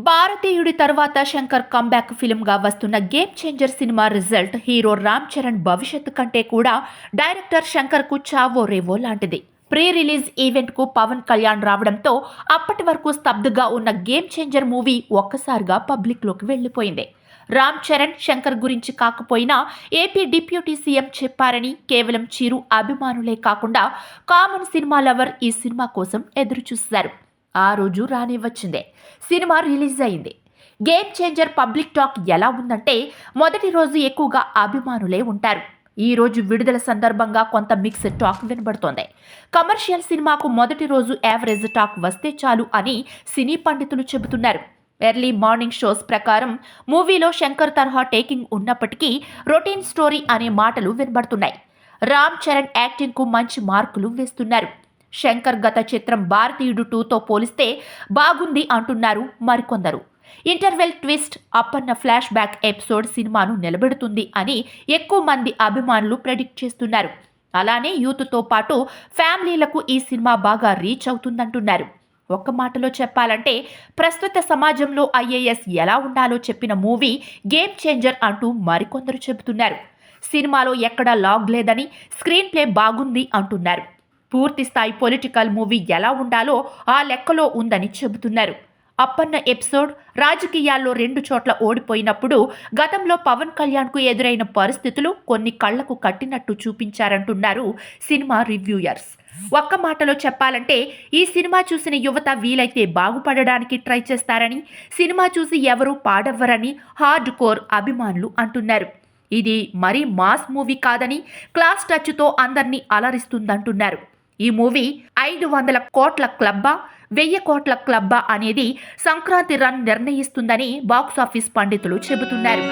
భారతీయుడి తర్వాత శంకర్ కంబ్యాక్ ఫిల్మ్గా వస్తున్న game changer cinema result hero Ram Charan భవిష్యత్తు కంటే కూడా డైరెక్టర్ శంకర్కు చావో రేవో లాంటిది. ప్రీ రిలీజ్ ఈవెంట్కు పవన్ కళ్యాణ్ రావడంతో అప్పటి వరకు స్తబ్దుగా ఉన్న గేమ్ చేంజర్ మూవీ ఒక్కసారిగా పబ్లిక్లోకి వెళ్లిపోయింది. రామ్ చరణ్ శంకర్ గురించి కాకపోయినా ఏపీ డిప్యూటీ సీఎం చెప్పారని కేవలం చిరు అభిమానులే కాకుండా కామన్ సినిమా లవర్ ఈ సినిమా కోసం ఎదురుచూశారు. ఆ రోజు రానే వచ్చిందే. సినిమా రిలీజ్ అయింది. గేమ్ చేంజర్ పబ్లిక్ టాక్ ఎలా ఉందంటే మొదటి రోజు ఎక్కువగా అభిమానులే ఉంటారు. ఈ రోజు విడుదల సందర్భంగా కొంత మిక్స్డ్ టాక్ వినబడుతోంది. కమర్షియల్ సినిమాకు మొదటి రోజు యావరేజ్ టాక్ వస్తే చాలు అని సినీ పండితులు చెబుతున్నారు. ఎర్లీ మార్నింగ్ షోస్ ప్రకారం మూవీలో శంకర్ తరహా టేకింగ్ ఉన్నప్పటికీ రొటీన్ స్టోరీ అనే మాటలు వినబడుతున్నాయి. రామ్ చరణ్ యాక్టింగ్కు మంచి మార్కులు వేస్తున్నారు. శంకర్ గత చిత్రం భారతీయుడు 2తో పోలిస్తే బాగుంది అంటున్నారు మరికొందరు. Interval twist, Appanna flash back episode సినిమాను నిలబెడుతుంది అని ఎక్కువ మంది అభిమానులు ప్రెడిక్ట్ చేస్తున్నారు. అలానే యూత్తో పాటు ఫ్యామిలీలకు ఈ సినిమా బాగా రీచ్ అవుతుందంటున్నారు. ఒక్క మాటలో చెప్పాలంటే ప్రస్తుత సమాజంలో ఐఏఎస్ ఎలా ఉండాలో చెప్పిన మూవీ గేమ్ చేంజర్ అంటూ మరికొందరు చెబుతున్నారు. సినిమాలో ఎక్కడా లాగ్ లేదని, స్క్రీన్ ప్లే బాగుంది అంటున్నారు. పూర్తి స్థాయి పొలిటికల్ మూవీ ఎలా ఉండాలో ఆ లెక్కలో ఉందని చెబుతున్నారు. అప్పన్న ఎపిసోడ్ రాజకీయాల్లో 2 చోట్ల ఓడిపోయినప్పుడు గతంలో పవన్ కళ్యాణ్కు ఎదురైన పరిస్థితులు కొన్ని కళ్లకు కట్టినట్టు చూపించారంటున్నారు సినిమా రివ్యూయర్స్. ఒక్క మాటలో చెప్పాలంటే ఈ సినిమా చూసిన యువత వీలైతే బాగుపడడానికి ట్రై చేస్తారని, సినిమా చూసి ఎవరూ పాడవ్వరని హార్డ్ కోర్ అభిమానులు అంటున్నారు. ఇది మరీ మాస్ మూవీ కాదని, క్లాస్ టచ్తో అందరినీ అలరిస్తుందంటున్నారు. ఈ మూవీ 500 కోట్ల క్లబ్బా, 1000 కోట్ల క్లబ్బా అనేది సంక్రాంతి రన్ నిర్ణయిస్తుందని బాక్సాఫీస్ పండితులు చెబుతున్నారు.